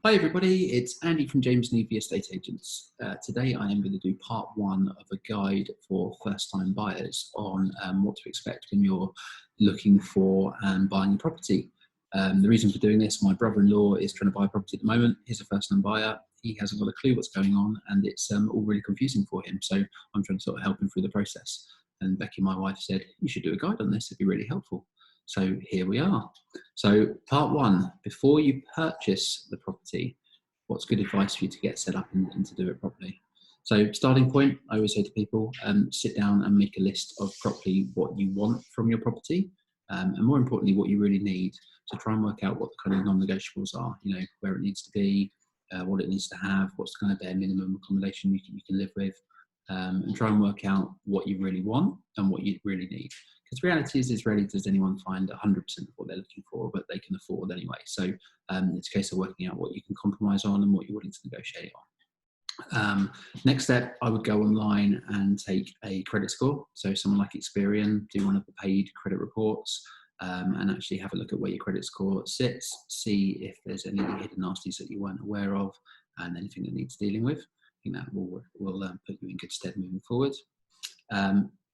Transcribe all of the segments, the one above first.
Hi everybody, it's Andy from James Neavy Estate Agents. Today I am going to do part one of a guide for first-time buyers on what to expect when you're looking for and buying a property. The reason for doing this, my brother-in-law is trying to buy a property at the moment. He's a first-time buyer. He hasn't got a clue what's going on and it's all really confusing for him. So I'm trying to sort of help him through the process. And Becky, my wife, said, you should do a guide on this, it'd be really helpful. So here we are. So part one, before you purchase the property, what's good advice for you to get set up and to do it properly? So starting point, I always say to people, sit down and make a list of properly what you want from your property, and more importantly, what you really need. So try and work out what the kind of non-negotiables are, you know, where it needs to be, what it needs to have, what's the kind of bare minimum accommodation you can live with, and try and work out what you really want and what you really need. Because the reality is rarely does anyone find 100% of what they're looking for, but they can afford anyway. So it's a case of working out what you can compromise on and what you're willing to negotiate on. Next step, I would go online and take a credit score. So someone like Experian, do one of the paid credit reports, and actually have a look at where your credit score sits, see if there's any hidden nasties that you weren't aware of and anything that needs dealing with. I think that will put you in good stead moving forward.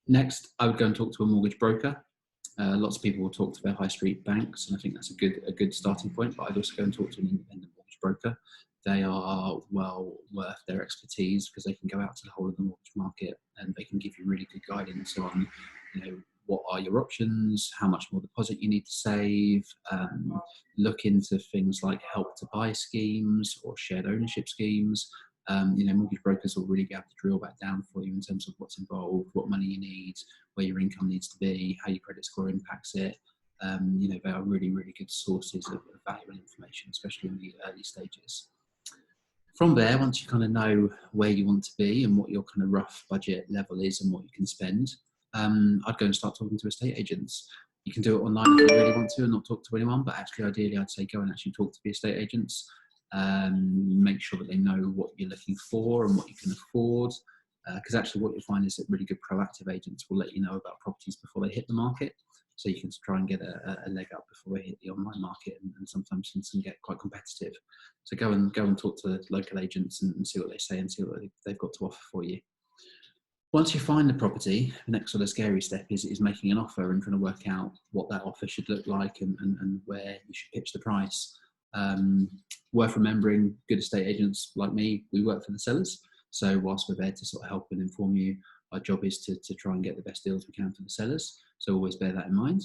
Next, I would go and talk to a mortgage broker. Lots of people will talk to their high street banks, and I think that's a good starting point, but I'd also go and talk to an independent mortgage broker. They are well worth their expertise because they can go out to the whole of the mortgage market and they can give you really good guidance on, you know, what are your options, how much more deposit you need to save, look into things like help to buy schemes or shared ownership schemes. You know, mortgage brokers will really be able to drill that down for you in terms of what's involved, what money you need, where your income needs to be, how your credit score impacts it. You know, they are really, really good sources of valuable information, especially in the early stages. From there, once you kind of know where you want to be and what your kind of rough budget level is and what you can spend, I'd go and start talking to estate agents. You can do it online if you really want to and not talk to anyone, but actually, ideally, I'd say go and actually talk to the estate agents. Make sure that they know what you're looking for and what you can afford, because actually what you'll find is that really good proactive agents will let you know about properties before they hit the market, so you can try and get a leg up before they hit the online market, and sometimes things can get quite competitive. So go and talk to the local agents and see what they say and see what they've got to offer for you. Once you find the property, the next sort of scary step is making an offer and trying to work out what that offer should look like and where you should pitch the price. Worth remembering, good estate agents like me, we work for the sellers. So whilst we're there to sort of help and inform you, our job is to try and get the best deals we can for the sellers. So always bear that in mind.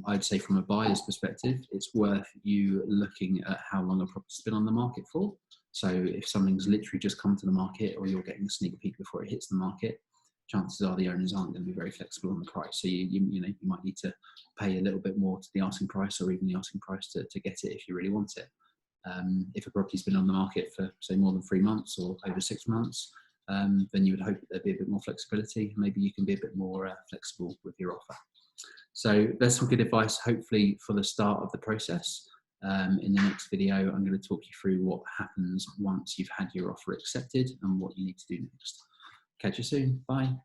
I'd say from a buyer's perspective, it's worth you looking at how long a property's been on the market for. So if something's literally just come to the market or you're getting a sneak peek before it hits the market, chances are the owners aren't going to be very flexible on the price. So you might need to pay a little bit more to the asking price or even the asking price to get it if you really want it. If a property's been on the market for, say, more than 3 months or over 6 months, then you would hope that there'd be a bit more flexibility. Maybe you can be a bit more flexible with your offer. So that's some good advice, hopefully, for the start of the process. In the next video, I'm going to talk you through what happens once you've had your offer accepted and what you need to do next. Catch you soon. Bye.